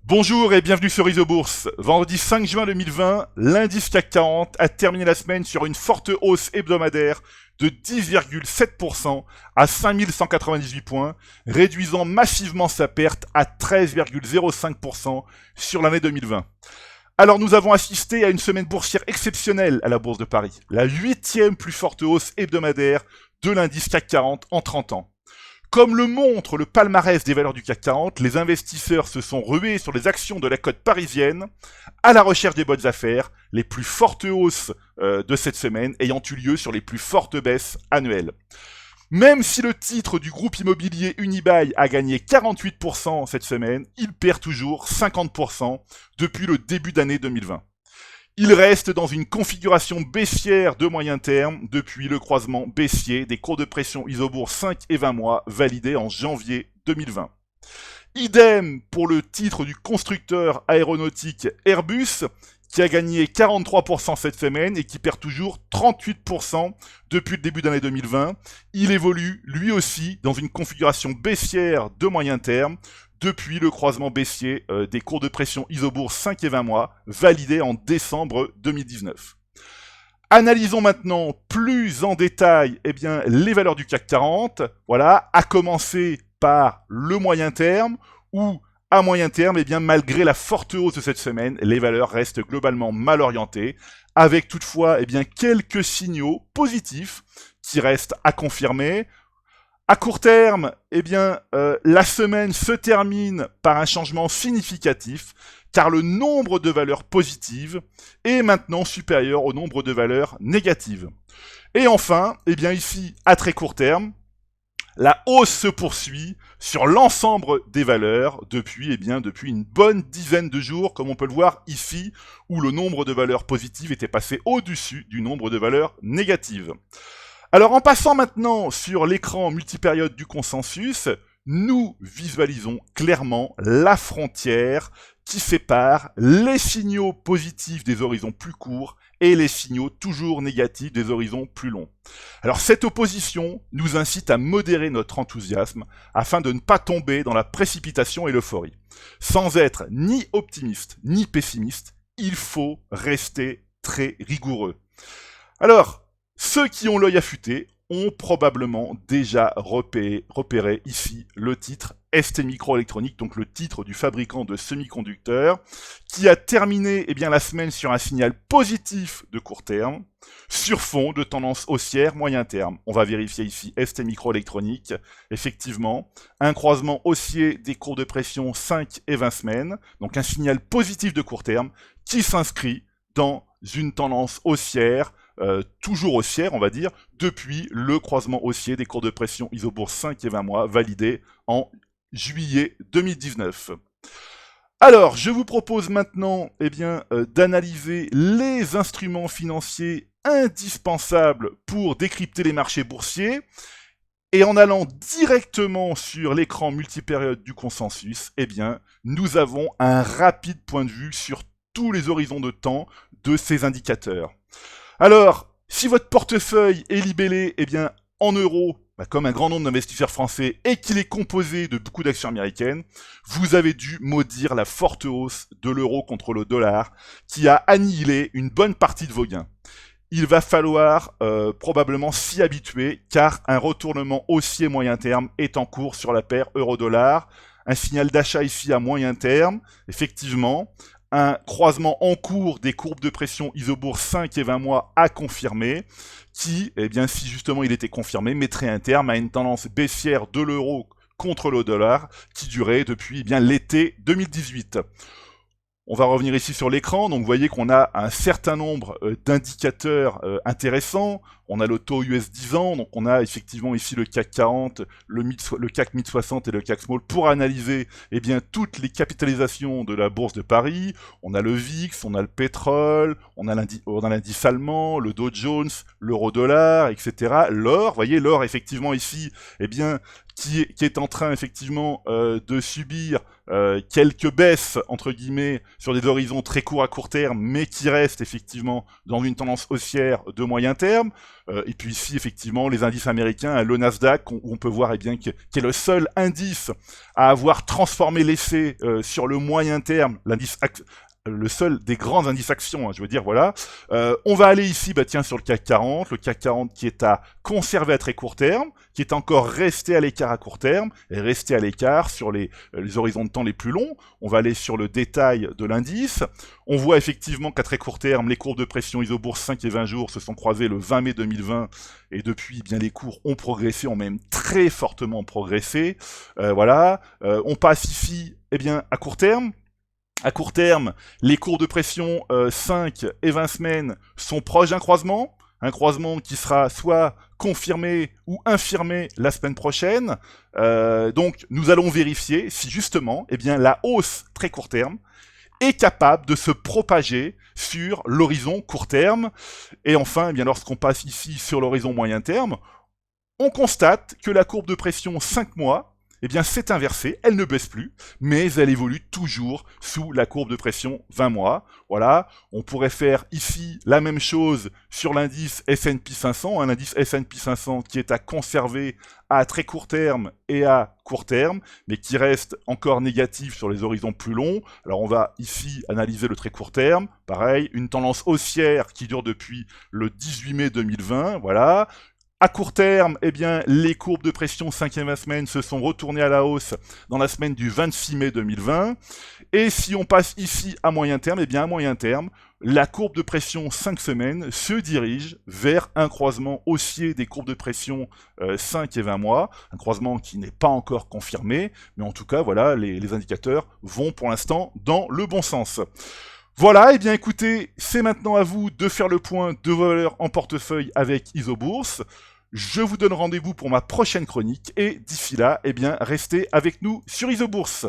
Bonjour et bienvenue sur Isobourse. Vendredi 5 juin 2020, l'indice CAC 40 a terminé la semaine sur une forte hausse hebdomadaire de 10,7% à 5198 points, réduisant massivement sa perte à 13,05% sur l'année 2020. Alors nous avons assisté à une semaine boursière exceptionnelle à la Bourse de Paris, la 8e plus forte hausse hebdomadaire de l'indice CAC 40 en 30 ans. Comme le montre le palmarès des valeurs du CAC 40, les investisseurs se sont rués sur les actions de la cote parisienne à la recherche des bonnes affaires, les plus fortes hausses de cette semaine ayant eu lieu sur les plus fortes baisses annuelles. Même si le titre du groupe immobilier Unibail a gagné 48% cette semaine, il perd toujours 50% depuis le début d'année 2020. Il reste dans une configuration baissière de moyen terme depuis le croisement baissier des cours de pression Isobourse 5 et 20 mois validés en janvier 2020. Idem pour le titre du constructeur aéronautique Airbus qui a gagné 43% cette semaine et qui perd toujours 38% depuis le début d'année 2020. Il évolue lui aussi dans une configuration baissière de moyen terme depuis le croisement baissier des cours de pression Isobourse 5 et 20 mois, validés en décembre 2019. Analysons maintenant plus en détail les valeurs du CAC 40, voilà, à commencer par le moyen terme, où à moyen terme, malgré la forte hausse de cette semaine, les valeurs restent globalement mal orientées, avec toutefois quelques signaux positifs qui restent à confirmer. À court terme, la semaine se termine par un changement significatif, car le nombre de valeurs positives est maintenant supérieur au nombre de valeurs négatives. Et enfin, ici, à très court terme, la hausse se poursuit sur l'ensemble des valeurs depuis une bonne dizaine de jours, comme on peut le voir ici, où le nombre de valeurs positives était passé au-dessus du nombre de valeurs négatives. Alors en passant maintenant sur l'écran multipériode du consensus, nous visualisons clairement la frontière qui sépare les signaux positifs des horizons plus courts et les signaux toujours négatifs des horizons plus longs. Alors cette opposition nous incite à modérer notre enthousiasme afin de ne pas tomber dans la précipitation et l'euphorie. Sans être ni optimiste ni pessimiste, il faut rester très rigoureux. Alors, ceux qui ont l'œil affûté ont probablement déjà repéré ici le titre STMicroelectronics, donc le titre du fabricant de semi-conducteurs, qui a terminé la semaine sur un signal positif de court terme, sur fond de tendance haussière moyen terme. On va vérifier ici STMicroelectronics, effectivement, un croisement haussier des cours de pression 5 et 20 semaines, donc un signal positif de court terme qui s'inscrit dans une tendance haussière, toujours haussière, on va dire, depuis le croisement haussier des cours de pression Isobourse 5 et 20 mois validé en juillet 2019. Alors, je vous propose maintenant d'analyser les instruments financiers indispensables pour décrypter les marchés boursiers. Et en allant directement sur l'écran multipériode du consensus, nous avons un rapide point de vue sur tous les horizons de temps de ces indicateurs. Alors, si votre portefeuille est libellé en euros, comme un grand nombre d'investisseurs français, et qu'il est composé de beaucoup d'actions américaines, vous avez dû maudire la forte hausse de l'euro contre le dollar, qui a annihilé une bonne partie de vos gains. Il va falloir probablement s'y habituer, car un retournement haussier moyen terme est en cours sur la paire euro-dollar. Un signal d'achat ici à moyen terme, effectivement. Un croisement en cours des courbes de pression Isobourse 5 et 20 mois à confirmer, qui, si justement il était confirmé, mettrait un terme à une tendance baissière de l'euro contre le dollar, qui durait depuis l'été 2018. On va revenir ici sur l'écran, donc vous voyez qu'on a un certain nombre d'indicateurs intéressants. On a le taux US 10 ans, donc on a effectivement ici le CAC 40, le CAC Mid 60 et le CAC Small pour analyser toutes les capitalisations de la Bourse de Paris. On a le VIX, on a le pétrole, on a l'indice allemand, le Dow Jones, l'euro-dollar, etc. L'or, vous voyez l'or effectivement ici, qui est en train effectivement de subir quelques baisses entre guillemets sur des horizons très courts à court terme, mais qui restent effectivement dans une tendance haussière de moyen terme. Et puis ici effectivement les indices américains, le Nasdaq, où on peut voir qui est le seul indice à avoir transformé l'effet sur le moyen terme, le seul des grands indices actions, hein, je veux dire, voilà. On va aller ici, sur le CAC 40, qui est à conserver à très court terme, qui est encore resté à l'écart à court terme, et resté à l'écart sur les horizons de temps les plus longs. On va aller sur le détail de l'indice. On voit effectivement qu'à très court terme, les courbes de pression isobourse 5 et 20 jours se sont croisées le 20 mai 2020, et depuis, les cours ont progressé, ont même très fortement progressé. Voilà. On passe ici, à court terme. À court terme, les courbes de pression 5 et 20 semaines sont proches d'un croisement qui sera soit confirmé ou infirmé la semaine prochaine. Donc nous allons vérifier si justement la hausse très court terme est capable de se propager sur l'horizon court terme. Et enfin, lorsqu'on passe ici sur l'horizon moyen terme, on constate que la courbe de pression 5 mois s'est inversée, elle ne baisse plus, mais elle évolue toujours sous la courbe de pression 20 mois. Voilà, on pourrait faire ici la même chose sur l'indice S&P 500, un indice S&P 500 qui est à conserver à très court terme et à court terme, mais qui reste encore négatif sur les horizons plus longs. Alors on va ici analyser le très court terme, pareil, une tendance haussière qui dure depuis le 18 mai 2020, voilà. À court terme, les courbes de pression 5e semaine se sont retournées à la hausse dans la semaine du 26 mai 2020. Et si on passe ici à moyen terme, à moyen terme, la courbe de pression 5 semaines se dirige vers un croisement haussier des courbes de pression 5 et 20 mois, un croisement qui n'est pas encore confirmé, mais en tout cas, voilà, les indicateurs vont pour l'instant dans le bon sens. Voilà, écoutez, c'est maintenant à vous de faire le point de vos valeurs en portefeuille avec Isobourse. Je vous donne rendez-vous pour ma prochaine chronique et d'ici là, restez avec nous sur Isobourse.